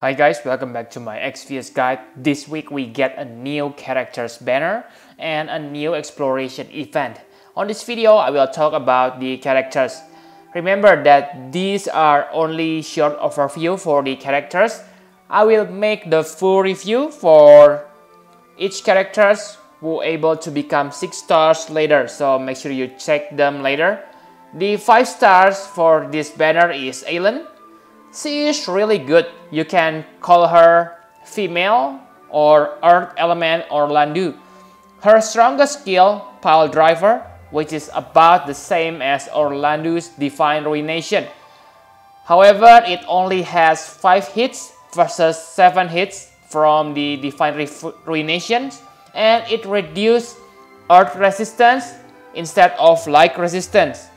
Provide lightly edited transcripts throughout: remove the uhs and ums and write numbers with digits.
Hi guys, welcome back to my XVS guide. This week we get a new characters banner and a new exploration event. On this video, I will talk about the characters. Remember that these are only short overview for the characters. I will make the full review for each characters who able to become 6 stars later, so make sure you check them later. The 5 stars for this banner is Aileen. She is really good. You can call her female or earth element Orlandeau. Her strongest skill, pile driver, which is about the same as Orlandeau's divine ruination. However, it only has 5 hits versus 7 hits from the divine ruination, and it reduces earth resistance instead of light resistance.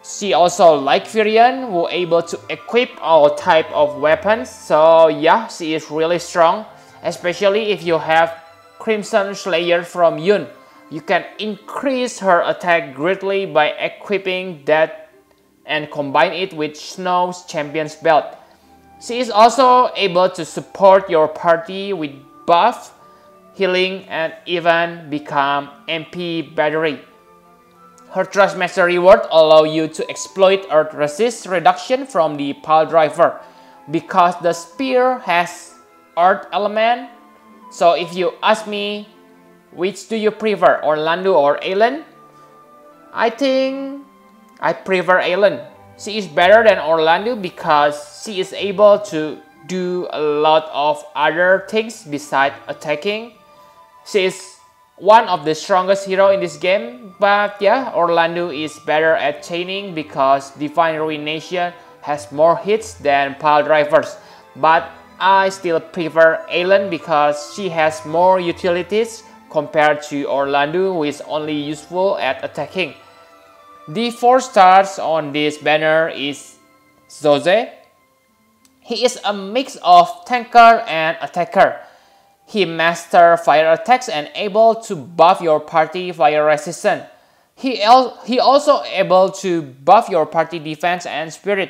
She also like Virion, who able to equip all type of weapons. So yeah, she is really strong, especially if you have Crimson Slayer from Yun. You can increase her attack greatly by equipping that and combine it with Snow's Champion's Belt. She is also able to support your party with buff, healing, and even become MP battery. Her Trustmaster reward allow you to exploit Earth resist reduction from the pile driver because the spear has Earth element. So if you ask me, which do you prefer, Orlandeau or Aileen? I think I prefer Aileen. She is better than Orlandeau because she is able to do a lot of other things besides attacking. She is one of the strongest hero in this game, but yeah, Orlandeau is better at chaining because Divine Ruination has more hits than pile drivers. But I still prefer Aileen because she has more utilities compared to Orlandeau, who is only useful at attacking. The 4 stars on this banner is Jose. He is a mix of tanker and attacker. He masters fire attacks and able to buff your party fire resistance. He also able to buff your party defense and spirit.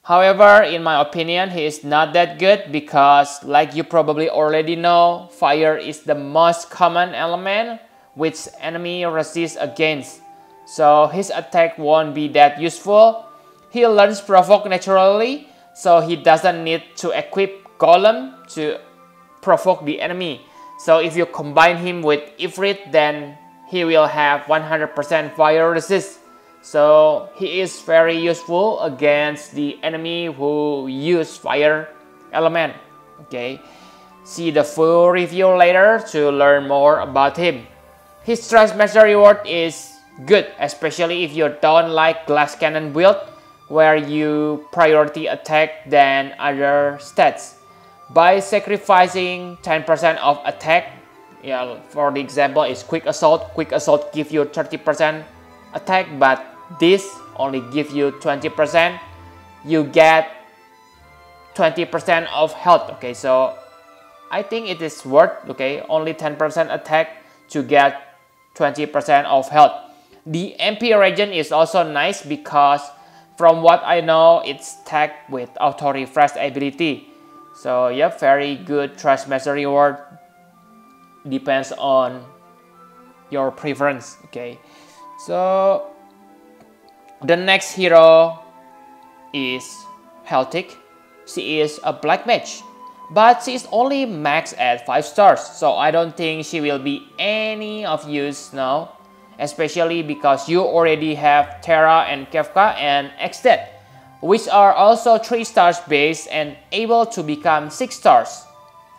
However, in my opinion, he is not that good because, like you probably already know, fire is the most common element which enemy resist against. So his attack won't be that useful. He learns provoke naturally, so he doesn't need to equip golem to provoke the enemy. So if you combine him with Ifrit, then he will have 100% fire resist. So he is very useful against the enemy who use fire element. Okay, see the full review later to learn more about him. His Trustmaster reward is good, especially if you don't like glass cannon build where you priority attack than other stats. By sacrificing 10% of attack, for the example is quick assault. Quick assault gives you 30% attack, but this only gives you 20%. You get 20% of health. Okay, so I think it is worth, okay, only 10% attack to get 20% of health. The MP region is also nice because from what I know, it's tagged with auto refresh ability. So yeah, very good Trustmaster reward. Depends on your preference. Okay, so the next hero is Heltic. She is a black mage, but she is only maxed at 5 stars. So I don't think she will be any of use now, especially because you already have Terra and Kefka and Exted, which are also 3 stars base and able to become 6 stars.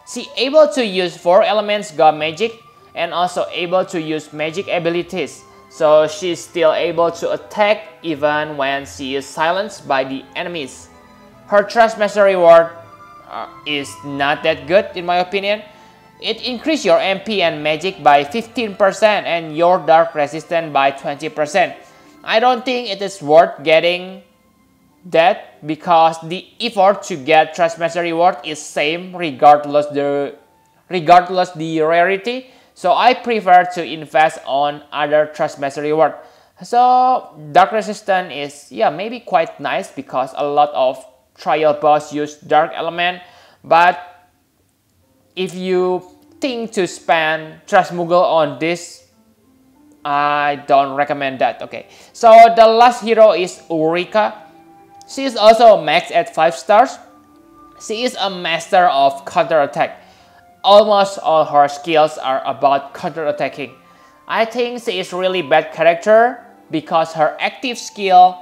She able to use 4 elements god magic and also able to use magic abilities. So she's still able to attack even when she is silenced by the enemies. Her Trustmaster reward is not that good in my opinion. It increases your MP and magic by 15% and your dark resistance by 20%. I don't think it is worth getting that because the effort to get Trustmaster reward is same regardless the rarity. So I prefer to invest on other Trustmaster reward. So dark resistance is maybe quite nice because a lot of trial boss use dark element, but if you think to spend Transmuggle on this, I don't recommend that. Okay, so the last hero is Ulrika. She is also maxed at 5 stars. She is a master of counterattack. Almost all her skills are about counterattacking. I think she is really bad character because her active skill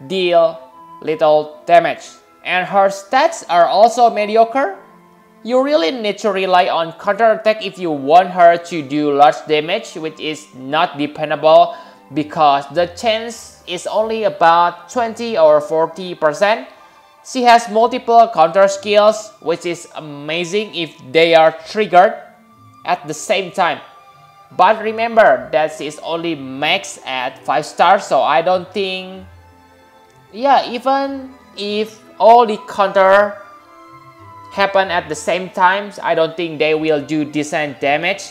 deal little damage, and her stats are also mediocre. You really need to rely on counterattack if you want her to do large damage, which is not dependable because the chance is only about 20 or 40%. She has multiple counter skills, which is amazing if they are triggered at the same time. But remember that she is only max at 5 stars, so I don't think... Yeah, even if all the counter happen at the same time, I don't think they will do decent damage.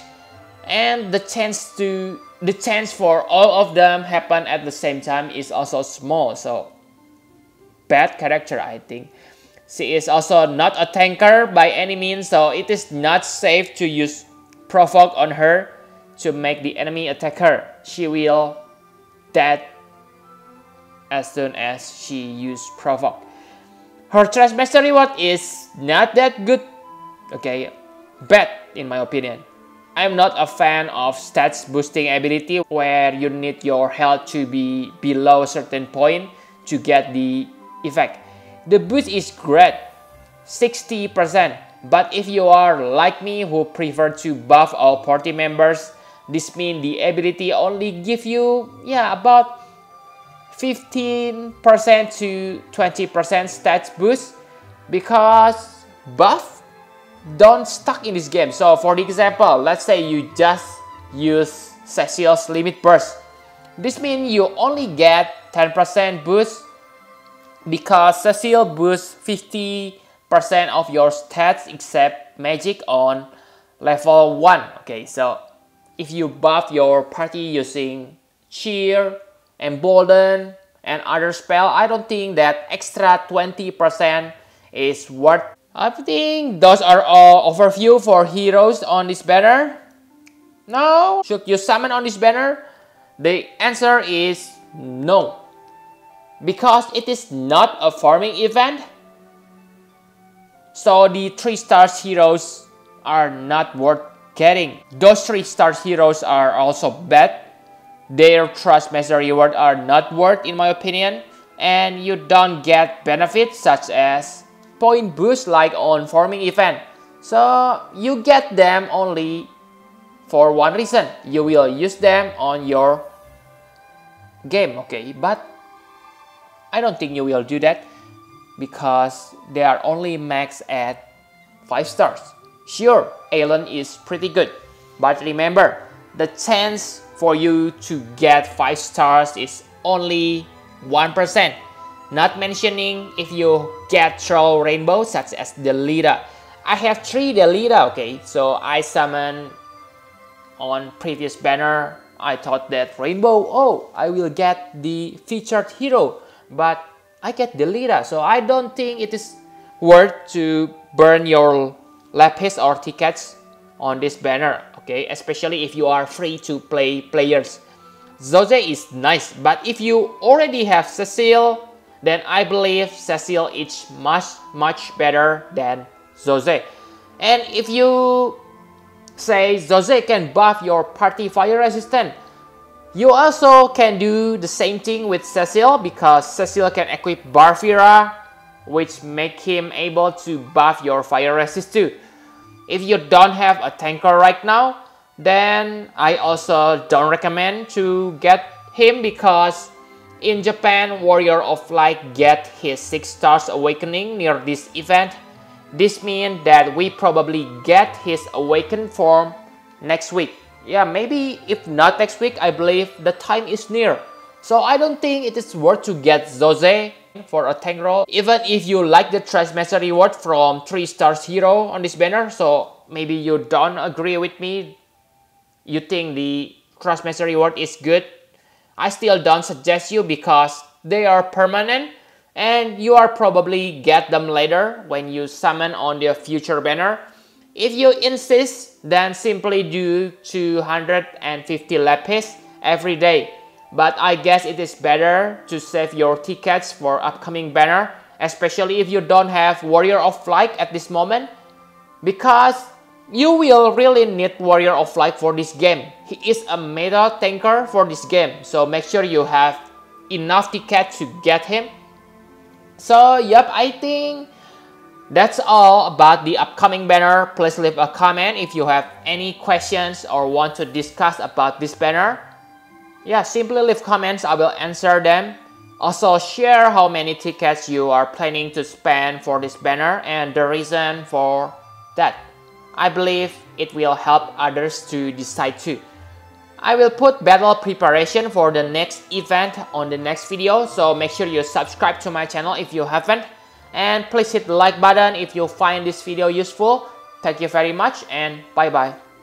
And the chance for all of them happen at the same time is also small, so bad character, I think. She is also not a tanker by any means, so it is not safe to use provoke on her to make the enemy attack her. She will dead as soon as she use provoke. Her trash mastery reward is not that good. Okay, bad in my opinion. I'm not a fan of stats boosting ability where you need your health to be below a certain point to get the effect. The boost is great, 60%, but if you are like me who prefer to buff all party members, this means the ability only give you about 15% to 20% stats boost because buff don't stuck in this game. So for the example, let's say you just use Cecil's limit burst. This means you only get 10% boost because Cecil boosts 50% of your stats except magic on level 1. Okay, so if you buff your party using cheer, embolden, and other spell, I don't think that extra 20% is worth. I think those are all overview for heroes on this banner. Now, should you summon on this banner? The answer is no, because it is not a farming event. So the 3 stars heroes are not worth getting. Those 3 stars heroes are also bad. Their trust master reward are not worth in my opinion, and you don't get benefits such as point boost like on farming event. So you get them only for one reason. You will use them on your game, okay? But I don't think you will do that because they are only max at 5 stars. Sure, Aileen is pretty good, but remember, the chance for you to get 5 stars is only 1%. Not mentioning if you get Troll Rainbow such as Delita. I have 3 Delita, okay? So I summon on previous banner. I thought that Rainbow, oh, I will get the featured hero. But I get Delita, so I don't think it is worth to burn your lapis or tickets on this banner, okay? Especially if you are free to play players. Zoze is nice, but if you already have Cecil, then I believe Cecil is much better than Zoze. And if you say Zoze can buff your party fire resistant, you also can do the same thing with Cecil because Cecil can equip Barfira, which make him able to buff your fire resist too. If you don't have a tanker right now, then I also don't recommend to get him because in Japan, Warrior of Light get his 6 stars awakening near this event. This means that we probably get his awakened form next week. Yeah, maybe if not next week, I believe the time is near. So I don't think it is worth to get Zoze for a tank role. Even if you like the Trash Master reward from 3 stars hero on this banner, so maybe you don't agree with me. You think the Trash Master reward is good. I still don't suggest you because they are permanent and you are probably get them later when you summon on the future banner. If you insist, then simply do 250 lapis every day. But I guess it is better to save your tickets for upcoming banner, especially if you don't have Warrior of Light at this moment, because you will really need Warrior of Light for this game. He is a meta tanker for this game, so make sure you have enough tickets to get him. So yep, I think that's all about the upcoming banner. Please leave a comment if you have any questions or want to discuss about this banner. Yeah, simply leave comments, I will answer them. Also share how many tickets you are planning to spend for this banner and the reason for that. I believe it will help others to decide too. I will put battle preparation for the next event on the next video, so make sure you subscribe to my channel if you haven't. And please hit the like button if you find this video useful. Thank you very much and bye bye.